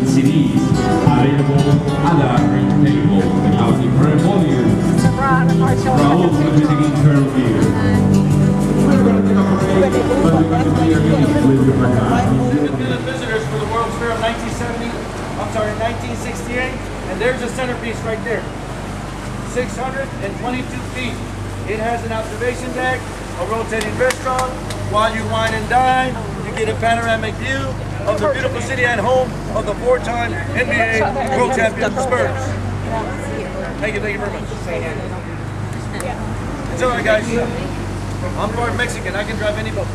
and CDs available at the green table. Our current volume, Raul's limited internal beer. We're going to take a break, but we're going to be here with your visitors for the World's Fair of 1968, and there's a centerpiece right there. 622 feet. It has an observation deck, a rotating restaurant. While you wine and dine, you get a panoramic view of the beautiful city and home of the four-time NBA World Champion Spurs. Thank you very much. It's all right, guys. I'm part Mexican. I can drive any boat.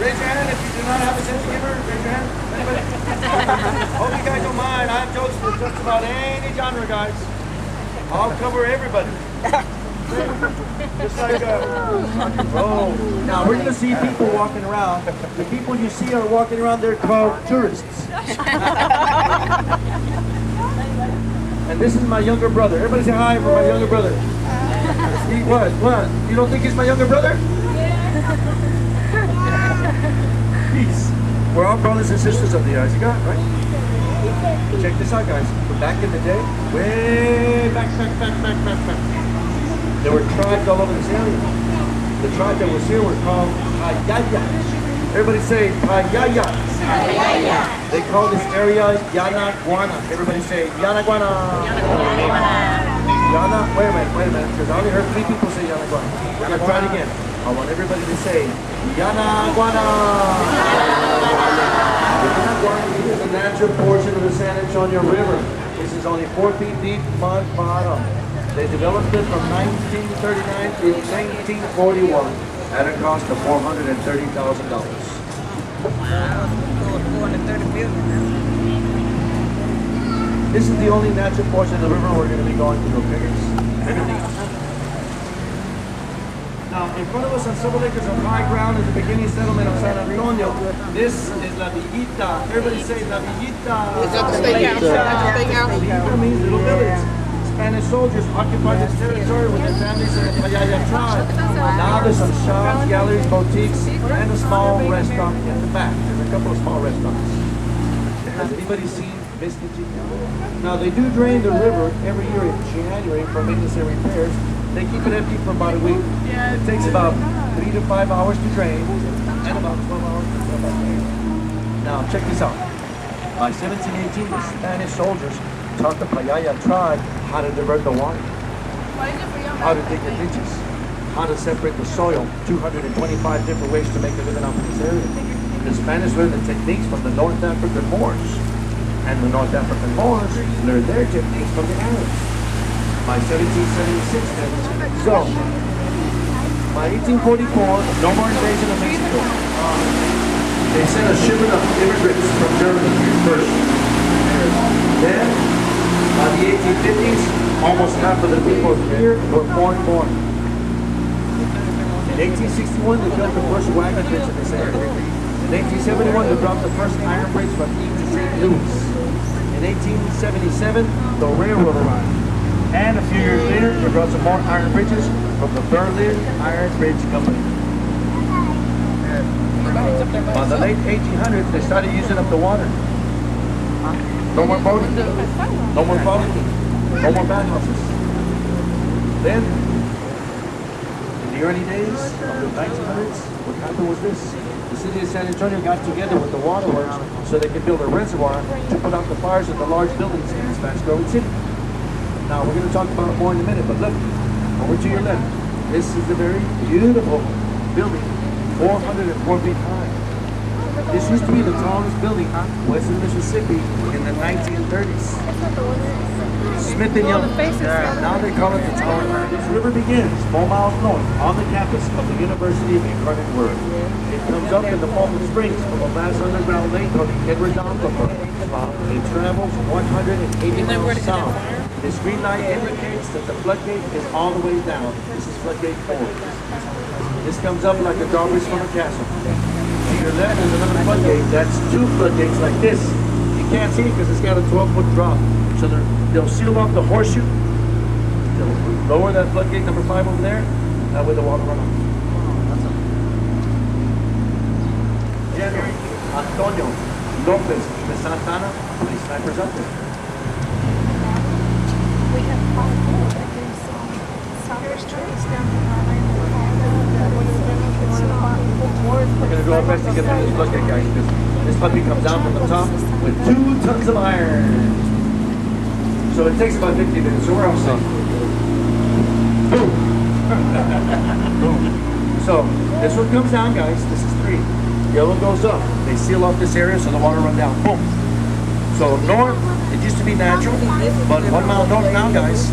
Raise your hand if you do not have a sense of humor. Raise your hand. Anybody? Hope you guys don't mind. I have jokes for just about any genre, guys. I'll cover everybody. Just like, oh. Now we're gonna see people walking around. The people you see are walking around. They're called tourists. And this is my younger brother. Everybody say hi for my younger brother. What? What? You don't think he's my younger brother? Peace. We're all brothers and sisters of the Isaac, right? Check this out, guys. Back in the day, way back. There were tribes all over this area. The tribe that was here were called Ayaya. Everybody say Ayaya. They call this area Yanaguana. Everybody say Yanaguana. Yana, wait a minute, because I only heard 3 people say Yanaguana. I'm going to try it again. I want everybody to say Yanaguana. Yanaguana is the natural portion of the San Antonio River. This is only 4 feet deep mud bottom. They developed it from 1939 through 1941 at a cost of $430,000. This is the only natural portion of the river we're going to be going through, okay? Everything. Now, in front of us on several acres of high ground is the beginning settlement of San Antonio. This is La Villita. Everybody say La Villita. Villita means little village. Spanish soldiers occupied this territory with their families in the Payaya tribe. Now there's some shops, galleries, boutiques, and a small restaurant in the back. There's a couple of small restaurants. Has anybody seen Biscuit Chicken? Now they do drain the river every year in January for maintenance and repairs. They keep it empty for about a week. It takes about 3 to 5 hours to drain and about 12 hours to fill back in. Now check this out. By 1718, the Spanish soldiers taught the Payaya tribe how to divert the water, how to dig the ditches, how to separate the soil, 225 different ways to make a living off of this area. The Spanish learned the techniques from the North African Moors, and the North African Moors learned their techniques from the Arabs. By 1776 then, so by 1844, no more invasion of Mexico. They sent a shipment of immigrants from Germany first. Then, by the 1850s, almost half of the people here were foreign-born. In 1861, they built the first wagon bridge in this area. In 1871, they dropped the first iron bridge from East to St. Louis. In 1877, the railroad arrived. And a few years later, they brought some more iron bridges from the Berlin Iron Bridge Company. By the late 1800s, they started using up the water. No more boating, no more boating, no more bathhouses. Then, in the early days of the 1900s, what happened was this. The city of San Antonio got together with the waterworks so they could build a reservoir to put out the fires in the large buildings in this fast-growing city. Now, we're going to talk about it more in a minute, but look, over to your left. This is the very beautiful building, 404 feet high. This used to be the tallest building west of Mississippi in the 1930s. Smith and Young. Now they call it the Tower. This river begins 4 miles north on the campus of the University of Incarnate Word. It comes up in the Falmouth Springs from a vast underground lake called the Edward Aquifer. It travels 180 miles south. This green light indicates that the floodgate is all the way down. This is floodgate 4. This comes up like a drawbridge from a castle. To your left is another floodgate. That's 2 floodgates like this. You can't see it because it's got a 12-foot drop. So they'll seal off the horseshoe. They'll lower that floodgate number 5 over there. That way the water run off. January Antonio Lopez de Santana, the snipers up there. We have possible that there's soccer streets down the line. We're gonna do our best to get a good look at, guys, because this puppy comes down from the top with 2 tons of iron. So it takes about 50 minutes, so we're all safe. Boom. Boom. So this one comes down, guys. This is 3. Yellow goes up. They seal off this area so the water runs down. Boom. So north, it used to be natural, but 1 mile north now, guys,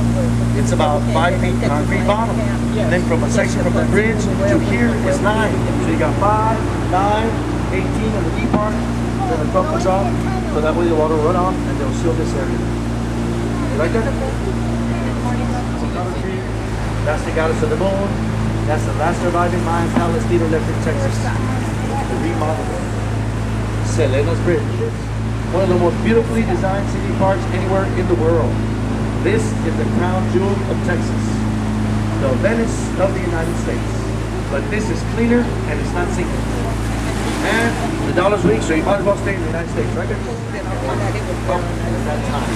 it's about 5 feet concrete bottom. And then from a section from the bridge to here is 9. So you got 5, 9, 18 in the deep part, then the 12 comes off, so that way the water will run off and they'll seal this area. You like that? That's the goddess of the moon. That's the last surviving Mayan palace theater left in Texas. The remodel. Selena's Bridge. One of the most beautifully designed city parks anywhere in the world. This is the crown jewel of Texas. The Venice of the United States. But this is cleaner and it's not sinking. And the dollar's weak, so you might as well stay in the United States, right? That time.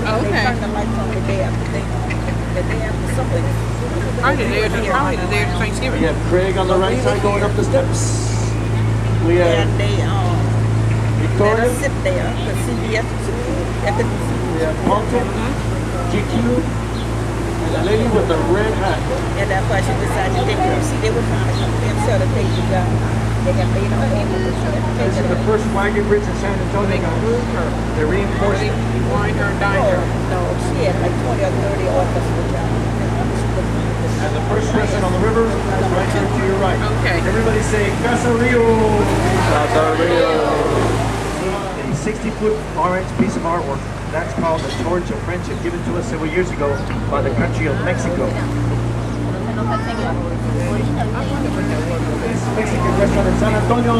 Okay. They turn the lights on the day after something. Probably the day after Thanksgiving. We have Craig on the right side going up the steps. We have And they let Victoria. us sit there, the CBS at the We have Martin, GQ, and the lady with the red hat. and that's why she decided to take her. See, they were trying to come in so that they could they got made on able to This is the first wagon bridge in San Antonio. They're reinforcing. Wine her and dine her. No, she had like 20 or 30 offers with them. And the first restaurant on the river is right here to your right. Okay. Everybody say Casa Rio. Casa Rio. A 60-foot orange piece of artwork. That's called the Torch of Friendship, given to us several years ago by the country of Mexico. This Mexican restaurant in San Antonio,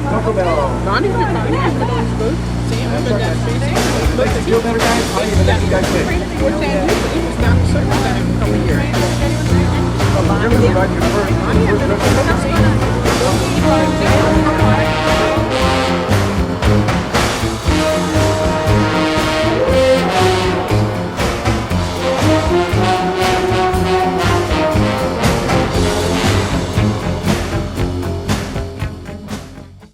Taco Bell. Donnie could probably have it on his booth. See him in that Makes you feel better, guys? I'll even let you guys win. It was down to certain time a couple years. You're going to ride your first restaurant.